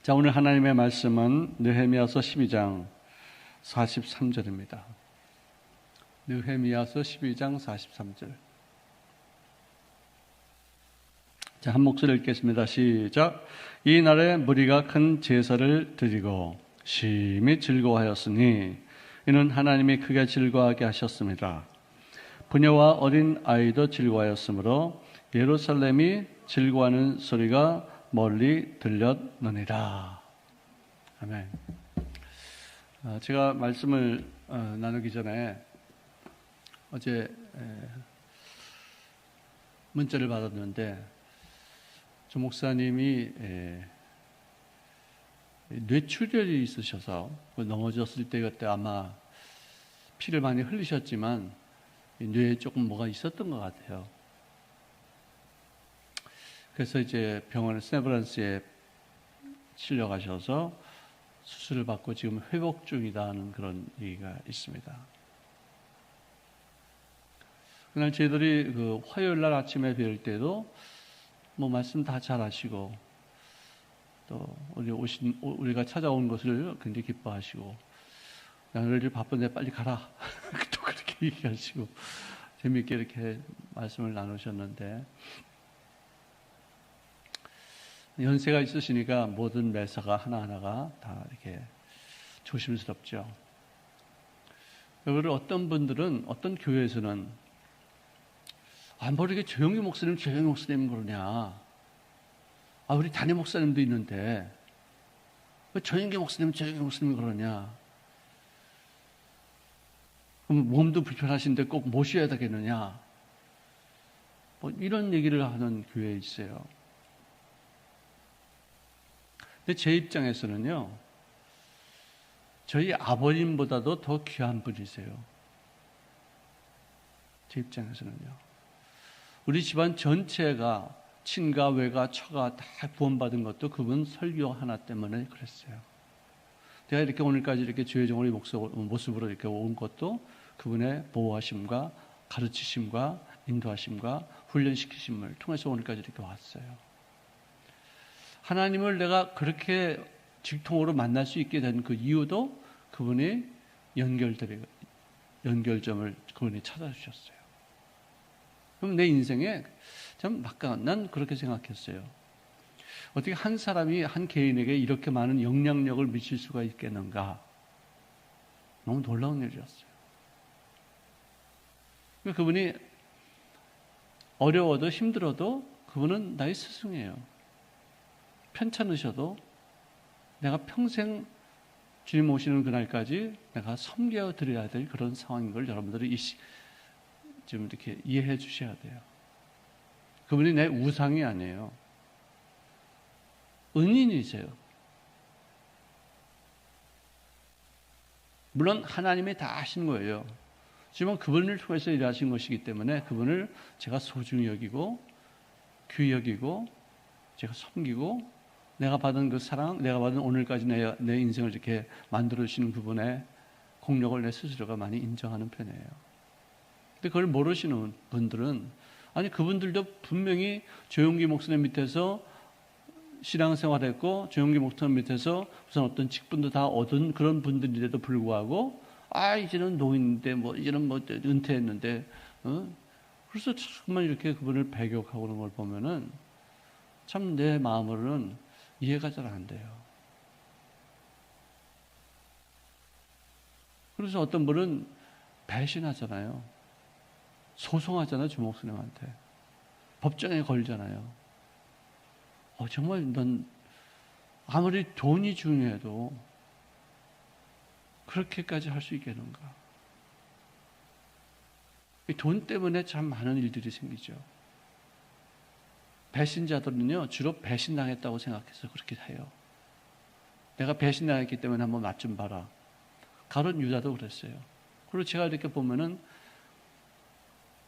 자, 오늘 하나님의 말씀은 느헤미야서 12장 43절입니다. 느헤미야서 12장 43절. 자, 한 목소리 읽겠습니다. 시작. 이 날에 무리가 큰 제사를 드리고 심히 즐거워하였으니 이는 하나님이 크게 즐거워하게 하셨습니다. 부녀와 어린 아이도 즐거워하였으므로 예루살렘이 즐거워하는 소리가 멀리 들렸느니라. 아멘. 제가 말씀을 나누기 전에 어제 문자를 받았는데 조 목사님이 뇌출혈이 있으셔서 넘어졌을 때 그때 아마 피를 많이 흘리셨지만 뇌에 조금 뭐가 있었던 것 같아요. 그래서 이제 병원 세브란스에 실려가셔서 수술을 받고 지금 회복 중이다는 그런 얘기가 있습니다. 그날 저희들이 그 화요일 날 아침에 뵐 때도 뭐 말씀 다 잘하시고 또 우리가 찾아온 것을 굉장히 기뻐하시고 너희들 바쁜데 빨리 가라 또 그렇게 얘기하시고 재미있게 이렇게 말씀을 나누셨는데 연세가 있으시니까 모든 매사가 하나하나가 다 이렇게 조심스럽죠. 그리고 어떤 분들은 어떤 교회에서는 뭐 이렇게 조용기 목사님 그러냐. 우리 담임 목사님도 있는데 왜 조용기 목사님 그러냐. 그럼 몸도 불편하신데 꼭 모셔야 되겠느냐. 뭐 이런 얘기를 하는 교회에 있어요. 근데 제 입장에서는요, 저희 아버님보다도 더 귀한 분이세요. 제 입장에서는요. 우리 집안 전체가 친가, 외가, 처가 다 구원받은 것도 그분 설교 하나 때문에 그랬어요. 내가 이렇게 오늘까지 이렇게 주의 종의 모습으로 이렇게 온 것도 그분의 보호하심과 가르치심과 인도하심과 훈련시키심을 통해서 오늘까지 이렇게 왔어요. 하나님을 내가 그렇게 직통으로 만날 수 있게 된 그 이유도 그분이 연결점을 그분이 찾아주셨어요. 그럼 내 인생에 참 난 그렇게 생각했어요. 어떻게 한 사람이 한 개인에게 이렇게 많은 영향력을 미칠 수가 있겠는가? 너무 놀라운 일이었어요. 그분이 어려워도 힘들어도 그분은 나의 스승이에요. 편찮으셔도 내가 평생 주님 오시는 그날까지 내가 섬겨 드려야 될 그런 상황인 걸 여러분들이 좀 이렇게 이해해 주셔야 돼요. 그분이 내 우상이 아니에요. 은인이세요. 물론 하나님이 다 하신 거예요. 하지만 그분을 통해서 일하신 것이기 때문에 그분을 제가 소중히 여기고 귀히 여기고 제가 섬기고 내가 받은 그 사랑, 내가 받은 오늘까지 내 인생을 이렇게 만들어주시는 그분의 공력을 내 스스로가 많이 인정하는 편이에요. 근데 그걸 모르시는 분들은 그분들도 분명히 조용기 목사님 밑에서 신앙생활했고 조용기 목사님 밑에서 우선 어떤 직분도 다 얻은 그런 분들인데도 불구하고 이제는 노인인데 이제는 은퇴했는데 그래서 정말 이렇게 그분을 배격하고 그런 걸 보면은 참 내 마음으로는 이해가 잘 안 돼요. 그래서 어떤 분은 배신하잖아요. 소송하잖아요, 주목스님한테. 법정에 걸잖아요. 정말 넌 아무리 돈이 중요해도 그렇게까지 할 수 있겠는가? 돈 때문에 참 많은 일들이 생기죠. 배신자들은요, 주로 배신당했다고 생각해서 그렇게 해요. 내가 배신당했기 때문에 한번 맛 좀 봐라. 가룟 유다도 그랬어요. 그리고 제가 이렇게 보면은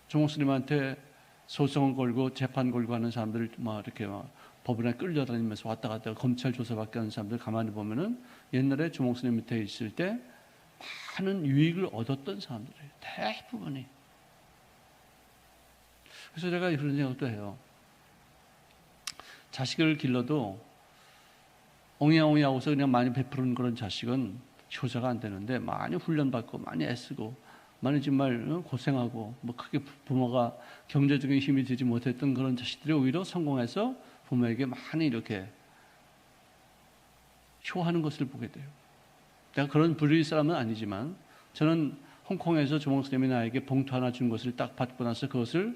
조목스님한테 소송을 걸고 재판 걸고 하는 사람들 이렇게 법원에 끌려다니면서 왔다 갔다 검찰 조사받게 하는 사람들 가만히 보면은 옛날에 조목스님 밑에 있을 때 많은 유익을 얻었던 사람들이에요. 대부분이. 그래서 제가 이런 생각도 해요. 자식을 길러도 옹야옹야하고서 그냥 많이 베푸는 그런 자식은 효자가 안 되는데, 많이 훈련받고 많이 애쓰고 많이 정말 고생하고 뭐 크게 부모가 경제적인 힘이 되지 못했던 그런 자식들이 오히려 성공해서 부모에게 많이 이렇게 효하는 것을 보게 돼요. 내가 그런 부류의 사람은 아니지만, 저는 홍콩에서 조목사님이 나에게 봉투 하나 준 것을 딱 받고 나서 그것도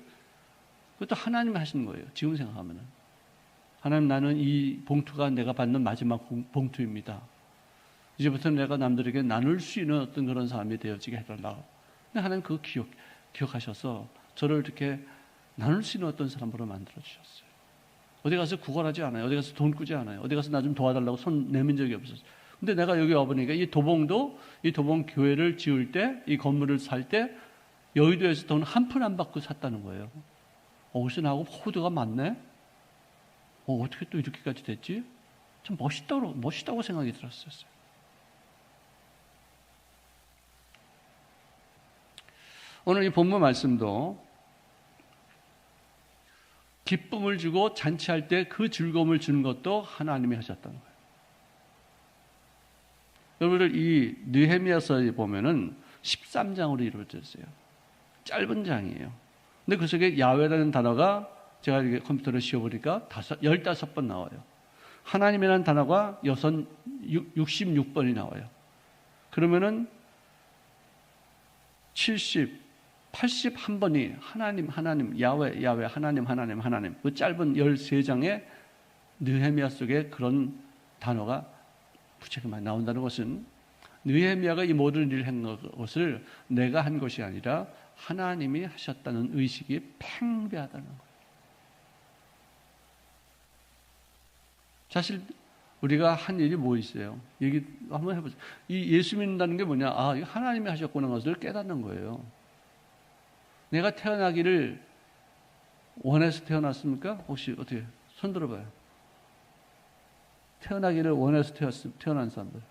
하나님이 하신 거예요. 지금 생각하면은. 하나님, 나는 이 봉투가 내가 받는 마지막 봉투입니다. 이제부터 내가 남들에게 나눌 수 있는 어떤 그런 사람이 되어지게 해달라. 근데 하나님 그거 기억하셔서 저를 이렇게 나눌 수 있는 어떤 사람으로 만들어 주셨어요. 어디 가서 구걸하지 않아요. 어디 가서 돈 꾸지 않아요. 어디 가서 나 좀 도와달라고 손 내민 적이 없었어요. 근데 내가 여기 와보니까 이 도봉 교회를 지을 때, 이 건물을 살 때 여의도에서 돈 한 푼 안 받고 샀다는 거예요. 어디서 나하고 호드가 많네? 어떻게 또 이렇게까지 됐지? 참 멋있다고 생각이 들었어요. 오늘 이 본문 말씀도 기쁨을 주고 잔치할 때 그 즐거움을 주는 것도 하나님이 하셨다는 거예요. 여러분들 이 느헤미야서에 보면은 13장으로 이루어져 있어요. 짧은 장이에요. 근데 그 속에 야훼라는 단어가 제가 이렇게 컴퓨터를 씌워보니까 15번 나와요. 하나님이라는 단어가 66번이 나와요. 그러면은 81번이 하나님, 야훼, 하나님. 그 짧은 13장의 느헤미야 속에 그런 단어가 부채가 많이 나온다는 것은, 느헤미야가 이 모든 일을 한 것을 내가 한 것이 아니라 하나님이 하셨다는 의식이 팽배하다는 거예요. 사실 우리가 한 일이 뭐 있어요? 얘기 한번 해보세요. 이 예수 믿는다는 게 뭐냐? 이거 하나님이 하셨구나 것을 깨닫는 거예요. 내가 태어나기를 원해서 태어났습니까? 혹시 어떻게 손 들어봐요. 태어나기를 원해서 태어난 사람들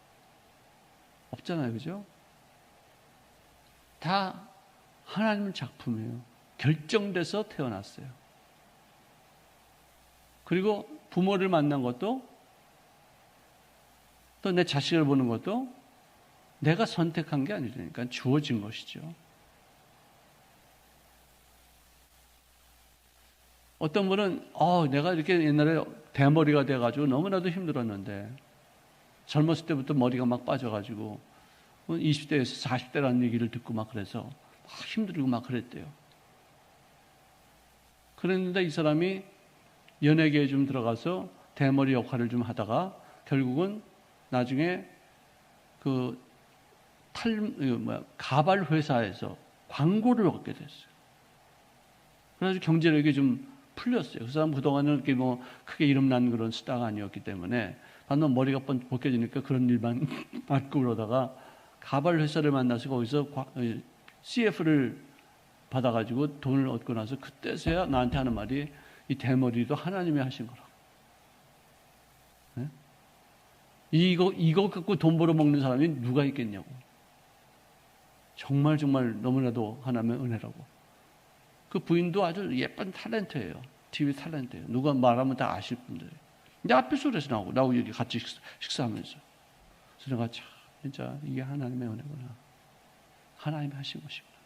없잖아요, 그죠? 다 하나님 작품이에요. 결정돼서 태어났어요. 그리고 부모를 만난 것도, 또 내 자식을 보는 것도 내가 선택한 게 아니라니까 주어진 것이죠. 어떤 분은 내가 이렇게 옛날에 대머리가 돼가지고 너무나도 힘들었는데, 젊었을 때부터 머리가 막 빠져가지고 20대에서 40대라는 얘기를 듣고 막 그래서 막 힘들고 막 그랬대요. 그랬는데 이 사람이 연예계에 좀 들어가서 대머리 역할을 좀 하다가 결국은 나중에 가발 회사에서 광고를 얻게 됐어요. 그래서 경제력이 좀 풀렸어요. 그 사람 그동안은 이렇게 뭐 크게 이름난 그런 스타가 아니었기 때문에 반면 머리가 벗겨지니까 그런 일만 맡고 그러다가 가발 회사를 만나서 거기서 CF를 받아가지고 돈을 얻고 나서 그때서야 나한테 하는 말이, 이 대머리도 하나님이 하신 거라고. 네? 이거 갖고 돈 벌어먹는 사람이 누가 있겠냐고. 정말 너무나도 하나님의 은혜라고. 그 부인도 아주 예쁜 탤런트예요. TV 탤런트예요. 누가 말하면 다 아실 분들. 이제 앞에서 그래서 나오고 여기 같이 식사하면서. 그래서 내가 참 진짜 이게 하나님의 은혜구나. 하나님이 하신 것이구나.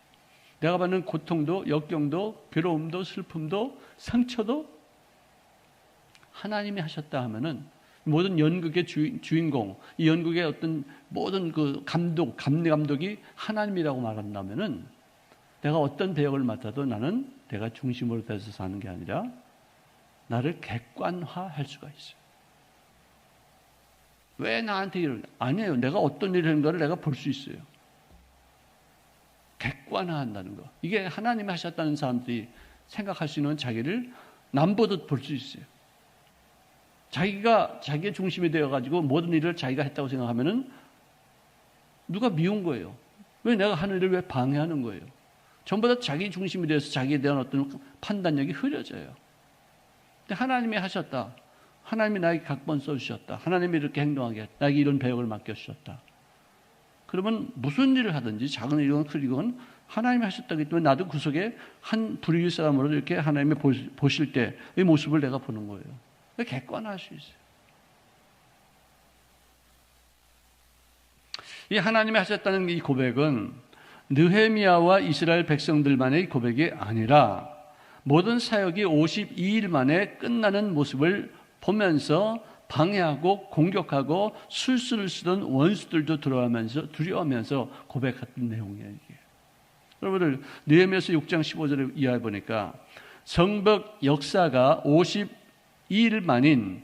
내가 받는 고통도, 역경도, 괴로움도, 슬픔도, 상처도 하나님이 하셨다 하면은, 모든 연극의 주인공, 이 연극의 어떤 모든 그 감독이 하나님이라고 말한다면은, 내가 어떤 배역을 맡아도 나는 내가 중심으로 돼서 사는 게 아니라 나를 객관화할 수가 있어요. 왜 나한테 아니에요. 내가 어떤 일을 하는가를 내가 볼 수 있어요. 객관화한다는 거. 이게 하나님이 하셨다는 사람들이 생각할 수 있는 자기를 남보듯 볼 수 있어요. 자기가 자기의 중심이 되어가지고 모든 일을 자기가 했다고 생각하면은 누가 미운 거예요. 왜 내가 하는 일을 왜 방해하는 거예요? 전부 다 자기 중심이 되어서 자기에 대한 어떤 판단력이 흐려져요. 근데 하나님이 하셨다. 하나님이 나에게 각본 써주셨다. 하나님이 이렇게 행동하게 했다. 나에게 이런 배역을 맡겨주셨다. 그러면 무슨 일을 하든지 작은 일이건 큰 일이건 하나님이 하셨다기 때문에 나도 그 속에 한 불의의 사람으로 이렇게 하나님이 보실 때 이 모습을 내가 보는 거예요. 객관화할 수 있어요. 이 하나님이 하셨다는 이 고백은 느헤미야와 이스라엘 백성들만의 고백이 아니라 모든 사역이 52일 만에 끝나는 모습을 보면서 방해하고 공격하고 술수를 쓰던 원수들도 두려워하면서 고백했던 내용이에요. 이게. 여러분들 느헤미야서 6장 15절을 이해해 보니까 성벽 역사가 52일 만인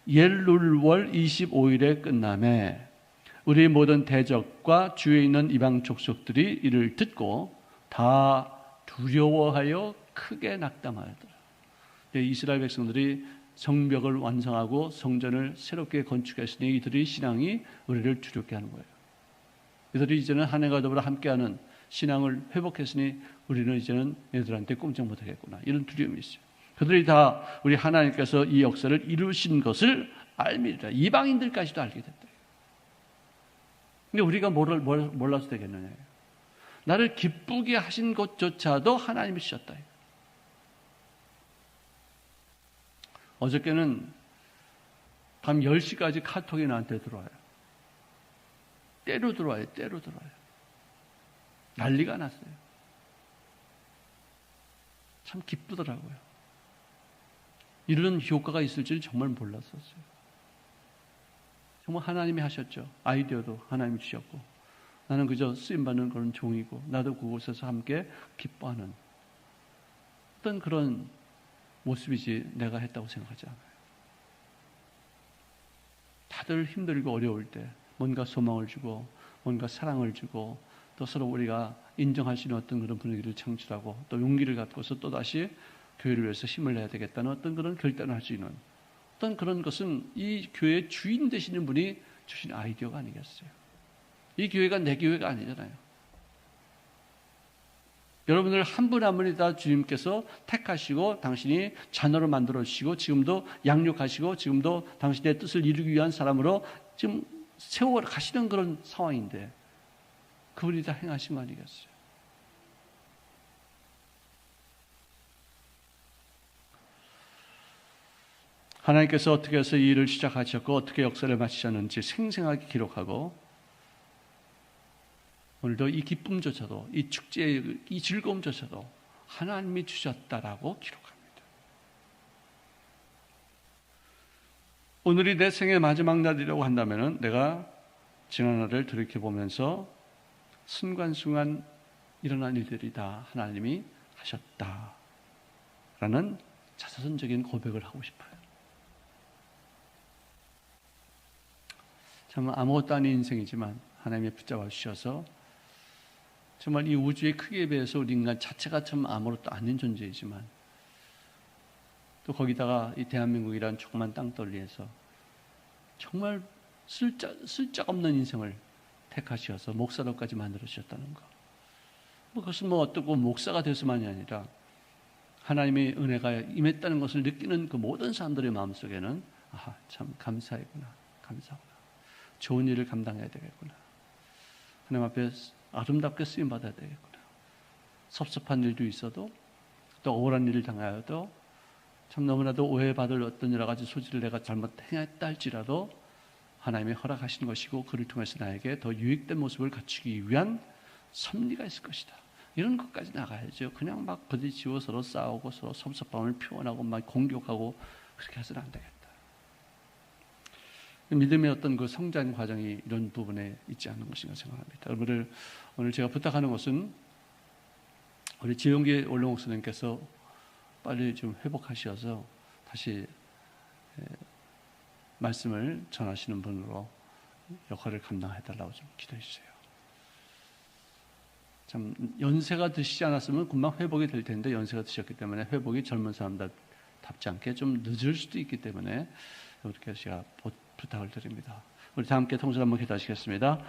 엘룰월 25일에 끝남에 우리 모든 대적과 주위에 있는 이방 족속들이 이를 듣고 다 두려워하여 크게 낙담하였더라. 이스라엘 백성들이 성벽을 완성하고 성전을 새롭게 건축했으니 이들의 신앙이 우리를 두렵게 하는 거예요. 이들이 이제는 하나님과 더불어 함께하는 신앙을 회복했으니 우리는 이제는 얘들한테 꼼짝 못하겠구나. 이런 두려움이 있어요. 그들이 다 우리 하나님께서 이 역사를 이루신 것을 알미리라. 이방인들까지도 알게 됐다. 근데 우리가 몰라서 되겠느냐. 나를 기쁘게 하신 것조차도 하나님이 주셨다. 어저께는 밤 10시까지 카톡이 나한테 들어와요. 때로 들어와요. 난리가 났어요. 참 기쁘더라고요. 이런 효과가 있을 줄 정말 몰랐었어요. 정말 하나님이 하셨죠. 아이디어도 하나님이 주셨고 나는 그저 쓰임받는 그런 종이고 나도 그곳에서 함께 기뻐하는 어떤 그런 모습이지 내가 했다고 생각하지 않아요. 다들 힘들고 어려울 때 뭔가 소망을 주고 뭔가 사랑을 주고 또 서로 우리가 인정할 수 있는 어떤 그런 분위기를 창출하고 또 용기를 갖고서 또다시 교회를 위해서 힘을 내야 되겠다는 어떤 그런 결단을 할 수 있는 어떤 그런 것은 이 교회의 주인 되시는 분이 주신 아이디어가 아니겠어요. 이 교회가 내 교회가 아니잖아요. 여러분들 한 분 한 분이 다 주님께서 택하시고 당신이 자녀로 만들어 주시고 지금도 양육하시고 지금도 당신의 뜻을 이루기 위한 사람으로 지금 세워 가시는 그런 상황인데 그분이 다 행하신 거 아니겠어요. 하나님께서 어떻게 해서 이 일을 시작하셨고 어떻게 역사를 마치셨는지 생생하게 기록하고 오늘도 이 기쁨조차도 이 축제의 이 즐거움조차도 하나님이 주셨다라고 기록합니다. 오늘이 내 생의 마지막 날이라고 한다면 내가 지난날을 돌이켜보면서 순간순간 일어난 일들이 다 하나님이 하셨다라는 자서전적인 고백을 하고 싶어요. 참 아무것도 아닌 인생이지만 하나님이 붙잡아 주셔서 정말 이 우주의 크기에 비해서 우리 인간 자체가 참 아무것도 아닌 존재이지만 또 거기다가 이 대한민국이라는 조그만 땅덩어리에서 정말 쓸데없는 인생을 택하셔서 목사로까지 만들어 주셨다는 거. 그것은 어떻고 목사가 돼서만이 아니라 하나님의 은혜가 임했다는 것을 느끼는 그 모든 사람들의 마음속에는 참 감사하구나. 좋은 일을 감당해야 되겠구나. 하나님 앞에 아름답게 쓰임받아야 되겠구나. 섭섭한 일도 있어도 또 억울한 일을 당하여도 참 너무나도 오해받을 어떤 여러 가지 소지를 내가 잘못했다 할지라도 하나님이 허락하신 것이고 그를 통해서 나에게 더 유익된 모습을 갖추기 위한 섭리가 있을 것이다. 이런 것까지 나가야죠. 그냥 막 부딪히고 서로 싸우고 서로 섭섭함을 표현하고 막 공격하고 그렇게 해서는 안 되겠다. 믿음의 어떤 그 성장 과정이 이런 부분에 있지 않는 것인가 생각합니다. 여러분들 오늘 제가 부탁하는 것은 우리 지용기 원로 목사님께서 빨리 좀 회복하셔서 다시 말씀을 전하시는 분으로 역할을 감당해달라고 좀 기도해 주세요. 참 연세가 드시지 않았으면 금방 회복이 될 텐데 연세가 드셨기 때문에 회복이 젊은 사람답지 않게 좀 늦을 수도 있기 때문에 이렇게 제가 부탁을 드립니다. 우리 다 함께 통솔 한번 기도하시겠습니다.